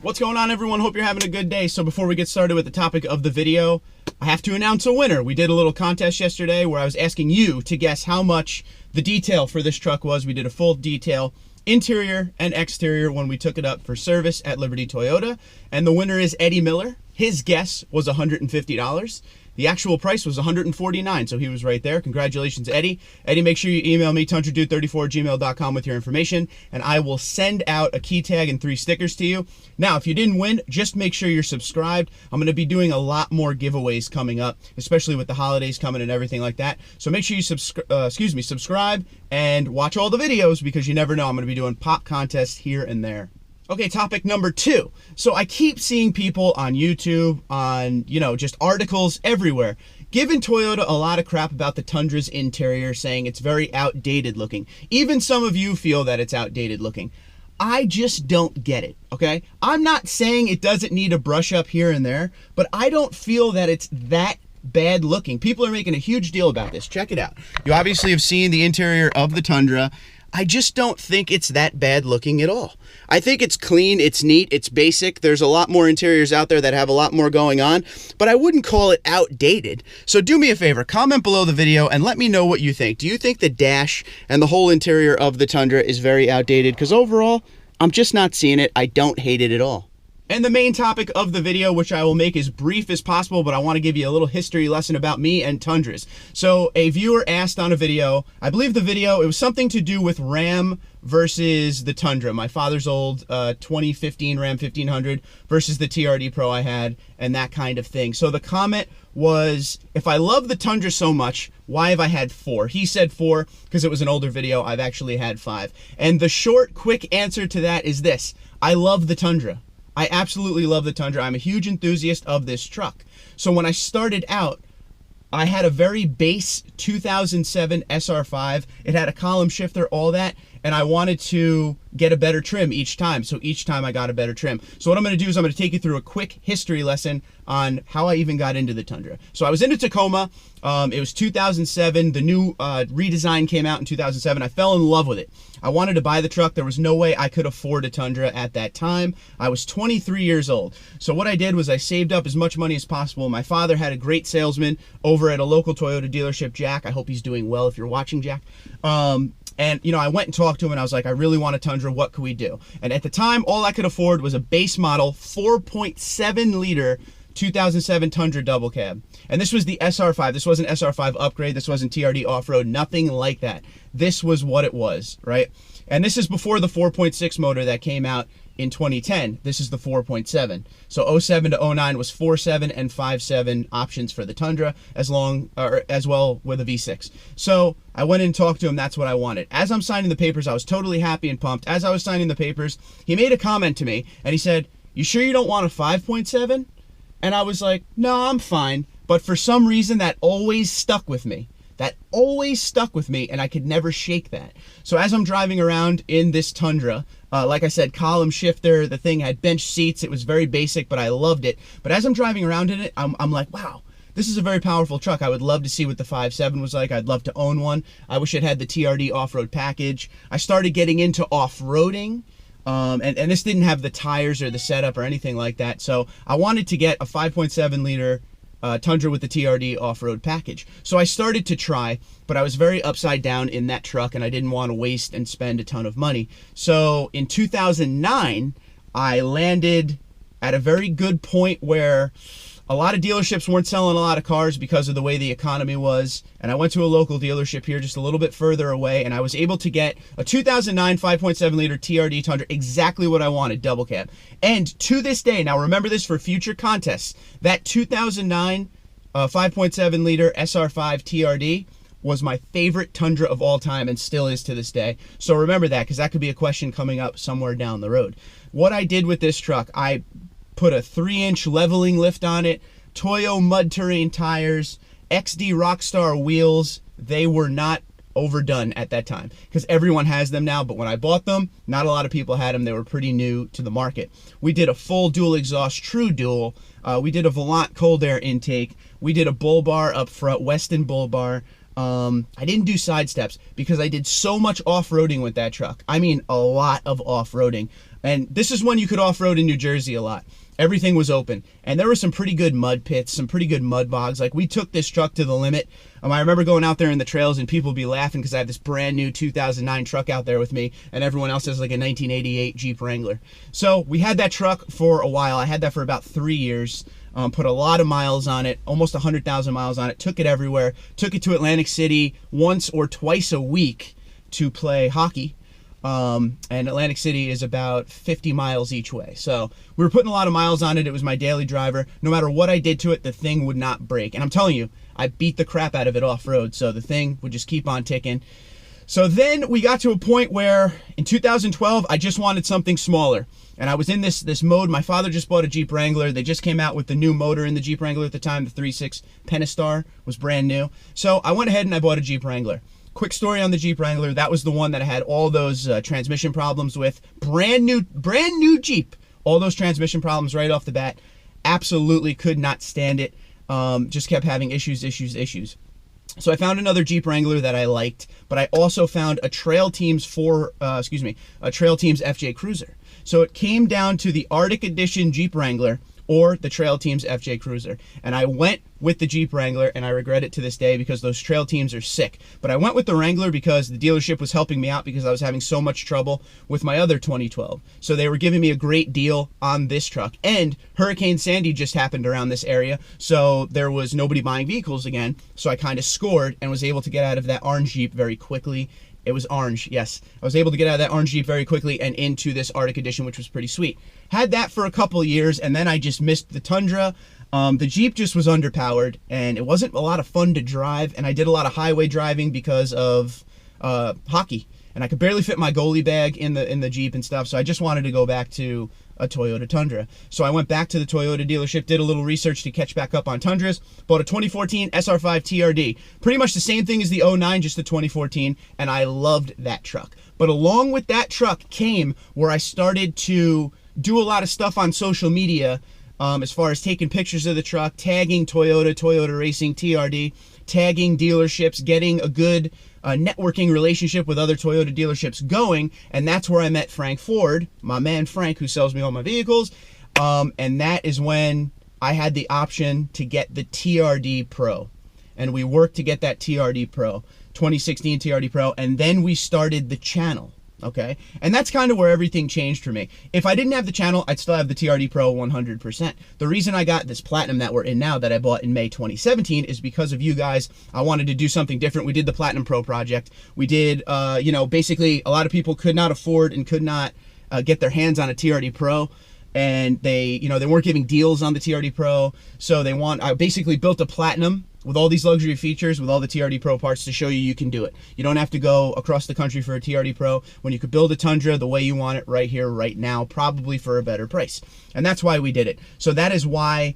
What's going on, everyone? Hope you're having a good day. So before we get started with the topic of the video, I have to announce a winner. We did a little contest yesterday where I was asking you to guess how much the detail for this truck was. We did a full detail, interior and exterior, when we took it up for service at Liberty Toyota. And the winner is Eddie Miller. His guess was $150. The actual price was $149, so he was right there. Congratulations, Eddie. Eddie, make sure you email me, tundradude34@gmail.com, with your information, and I will send out a key tag and 3 stickers to you. Now, if you didn't win, just make sure you're subscribed. I'm going to be doing a lot more giveaways coming up, especially with the holidays coming and everything like that. So make sure you subscribe and watch all the videos, because you never know. I'm going to be doing pop contests here and there. Okay, topic number 2. So I keep seeing people on YouTube, on, just articles everywhere, giving Toyota a lot of crap about the Tundra's interior, saying it's very outdated looking. Even some of you feel that it's outdated looking. I just don't get it, okay? I'm not saying it doesn't need a brush up here and there, but I don't feel that it's that bad looking. People are making a huge deal about this. Check it out. You obviously have seen the interior of the Tundra. I just don't think it's that bad looking at all. I think it's clean, it's neat, it's basic. There's a lot more interiors out there that have a lot more going on, but I wouldn't call it outdated. So do me a favor, comment below the video and let me know what you think. Do you think the dash and the whole interior of the Tundra is very outdated? Because overall, I'm just not seeing it. I don't hate it at all. And the main topic of the video, which I will make as brief as possible, but I want to give you a little history lesson about me and Tundras. So a viewer asked on a video, I believe the video, it was something to do with Ram versus the Tundra, my father's old 2015 Ram 1500 versus the TRD Pro I had, and that kind of thing. So the comment was, if I love the Tundra so much, why have I had 4? He said 4 because it was an older video. I've actually had 5. And the short, quick answer to that is this: I love the Tundra. I absolutely love the Tundra. I'm a huge enthusiast of this truck. So when I started out, I had a very base 2007 SR5. It had a column shifter, all that, and I wanted to get a better trim each time. So each time I got a better trim. So what I'm going to do is I'm going to take you through a quick history lesson on how I even got into the Tundra. So I was into Tacoma. It was 2007. The new redesign came out in 2007. I fell in love with it. I wanted to buy the truck. There was no way I could afford a Tundra at that time. I was 23 years old. So what I did was I saved up as much money as possible. My father had a great salesman over at a local Toyota dealership, Jack. I hope he's doing well if you're watching, Jack. And, I went and talked to him, and I was like, I really want a Tundra. What could we do? And at the time, all I could afford was a base model 4.7 liter 2007 Tundra double cab. And this was the SR5. This wasn't SR5 upgrade. This wasn't TRD off-road, nothing like that. This was what it was, right? And this is before the 4.6 motor that came out in 2010. This is the 4.7. So 07 to 09 was 4.7 and 5.7 options for the Tundra, as well with a V6. So I went in and talked to him. That's what I wanted. As I'm signing the papers, I was totally happy and pumped. As I was signing the papers, he made a comment to me, and he said, "You sure you don't want a 5.7? And I was like, no, I'm fine. But for some reason, that always stuck with me. That always stuck with me, and I could never shake that. So as I'm driving around in this Tundra, like I said, column shifter, the thing had bench seats. It was very basic, but I loved it. But as I'm driving around in it, I'm like, wow, this is a very powerful truck. I would love to see what the 5.7 was like. I'd love to own one. I wish it had the TRD off-road package. I started getting into off-roading. And this didn't have the tires or the setup or anything like that. So I wanted to get a 5.7 liter Tundra with the TRD off-road package. So I started to try, but I was very upside down in that truck, and I didn't want to waste and spend a ton of money. So in 2009, I landed at a very good point where a lot of dealerships weren't selling a lot of cars because of the way the economy was. And I went to a local dealership here just a little bit further away, and I was able to get a 2009 5.7 liter TRD Tundra, exactly what I wanted, double cab. And to this day, now remember this for future contests, that 2009 5.7 liter SR5 TRD was my favorite Tundra of all time, and still is to this day. So remember that, because that could be a question coming up somewhere down the road. What I did with this truck, I put a 3-inch leveling lift on it, Toyo mud terrain tires, XD Rockstar wheels. They were not overdone at that time, because everyone has them now, but when I bought them, not a lot of people had them. They were pretty new to the market. We did a full dual exhaust, true dual. We did a Volant cold air intake. We did a bull bar up front, Weston bull bar. I didn't do side steps because I did so much off-roading with that truck. I mean, a lot of off-roading. And this is when you could off-road in New Jersey a lot. Everything was open. And there were some pretty good mud pits, some pretty good mud bogs. Like, we took this truck to the limit. I remember going out there in the trails and people would be laughing because I have this brand new 2009 truck out there with me and everyone else has like a 1988 Jeep Wrangler. So we had that truck for a while. I had that for about 3 years. Put a lot of miles on it, almost 100,000 miles on it, took it everywhere, took it to Atlantic City once or twice a week to play hockey. And Atlantic City is about 50 miles each way. So we were putting a lot of miles on it. It was my daily driver. No matter what I did to it, the thing would not break. And I'm telling you, I beat the crap out of it off-road. So the thing would just keep on ticking. So then we got to a point where in 2012, I just wanted something smaller. And I was in this mode. My father just bought a Jeep Wrangler. They just came out with the new motor in the Jeep Wrangler at the time. The 3.6 Pentastar was brand new. So I went ahead and I bought a Jeep Wrangler. Quick story on the Jeep Wrangler. That was the one that I had all those transmission problems with. Brand new Jeep. All those transmission problems right off the bat. Absolutely could not stand it. Just kept having issues. So I found another Jeep Wrangler that I liked, but I also found a Trail Teams FJ Cruiser. So it came down to the Arctic Edition Jeep Wrangler or the Trail Teams FJ Cruiser. And I went with the Jeep Wrangler, and I regret it to this day because those Trail Teams are sick. But I went with the Wrangler because the dealership was helping me out because I was having so much trouble with my other 2012. So they were giving me a great deal on this truck. And Hurricane Sandy just happened around this area, so there was nobody buying vehicles again. So I kind of scored and was able to get out of that orange Jeep very quickly. It was orange, yes. I was able to get out of that orange Jeep very quickly and into this Arctic Edition, which was pretty sweet. Had that for a couple years, and then I just missed the Tundra. The Jeep just was underpowered, and it wasn't a lot of fun to drive, and I did a lot of highway driving because of hockey. And I could barely fit my goalie bag in the Jeep and stuff, so I just wanted to go back to a Toyota Tundra. So I went back to the Toyota dealership, did a little research to catch back up on Tundras, bought a 2014 SR5 TRD. Pretty much the same thing as the 09, just the 2014, and I loved that truck. But along with that truck came where I started to do a lot of stuff on social media, as far as taking pictures of the truck, tagging Toyota Racing, TRD, tagging dealerships, getting a good networking relationship with other Toyota dealerships going, and that's where I met Frank Ford, my man Frank, who sells me all my vehicles, and that is when I had the option to get the TRD Pro, and we worked to get that TRD Pro, 2016 TRD Pro, and then we started the channel. Okay, and that's kind of where everything changed for me. If I didn't have the channel, I'd still have the TRD Pro 100%. The reason I got this Platinum that we're in now that I bought in May 2017 is because of you guys. I wanted to do something different. We did the Platinum Pro project. We did, basically a lot of people could not afford and could not get their hands on a TRD Pro. And they weren't giving deals on the TRD Pro. So I basically built a Platinum with all these luxury features, with all the TRD Pro parts to show you can do it. You don't have to go across the country for a TRD Pro when you could build a Tundra the way you want it right here, right now, probably for a better price. And that's why we did it. So that is why,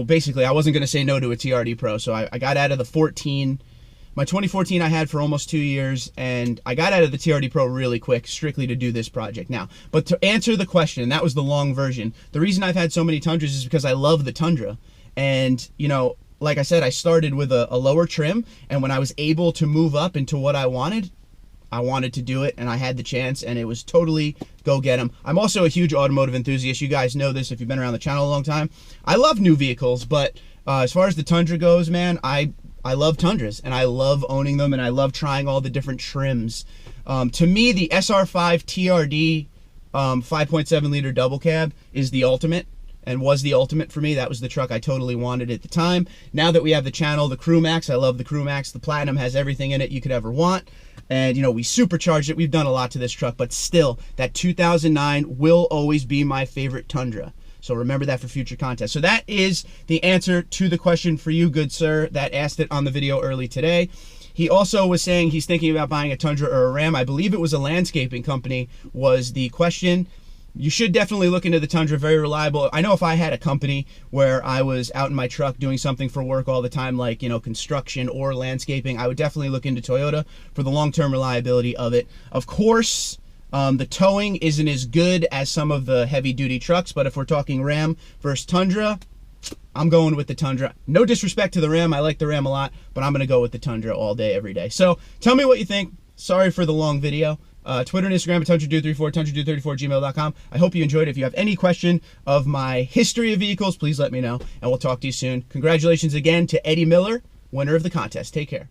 basically I wasn't gonna say no to a TRD Pro. So I got out of the 14, my 2014 I had for almost 2 years, and I got out of the TRD Pro really quick, strictly to do this project now. But to answer the question, and that was the long version, the reason I've had so many Tundras is because I love the Tundra. And, like I said, I started with a lower trim, and when I was able to move up into what I wanted to do it, and I had the chance, and it was totally go get them. I'm also a huge automotive enthusiast. You guys know this if you've been around the channel a long time. I love new vehicles, but as far as the Tundra goes, man, I love Tundras, and I love owning them, and I love trying all the different trims. To me, the SR5 TRD 5.7 liter double cab is the ultimate. And was the ultimate for me. That was the truck I totally wanted at the time. Now that we have the channel, the Crew Max, I love the Crew Max. The Platinum has everything in it you could ever want. And, we supercharged it. We've done a lot to this truck, but still, that 2009 will always be my favorite Tundra. So remember that for future contests. So that is the answer to the question for you, good sir, that asked it on the video early today. He also was saying he's thinking about buying a Tundra or a Ram. I believe it was a landscaping company was the question. You should definitely look into the Tundra, very reliable. I know if I had a company where I was out in my truck doing something for work all the time, like, construction or landscaping, I would definitely look into Toyota for the long-term reliability of it. Of course, the towing isn't as good as some of the heavy-duty trucks, but if we're talking Ram versus Tundra, I'm going with the Tundra. No disrespect to the Ram, I like the Ram a lot, but I'm gonna go with the Tundra all day, every day. So tell me what you think. Sorry for the long video. Twitter and Instagram at TundraDude34, TundraDude34@gmail.com. I hope you enjoyed. If you have any question of my history of vehicles, please let me know, and we'll talk to you soon. Congratulations again to Eddie Miller, winner of the contest. Take care.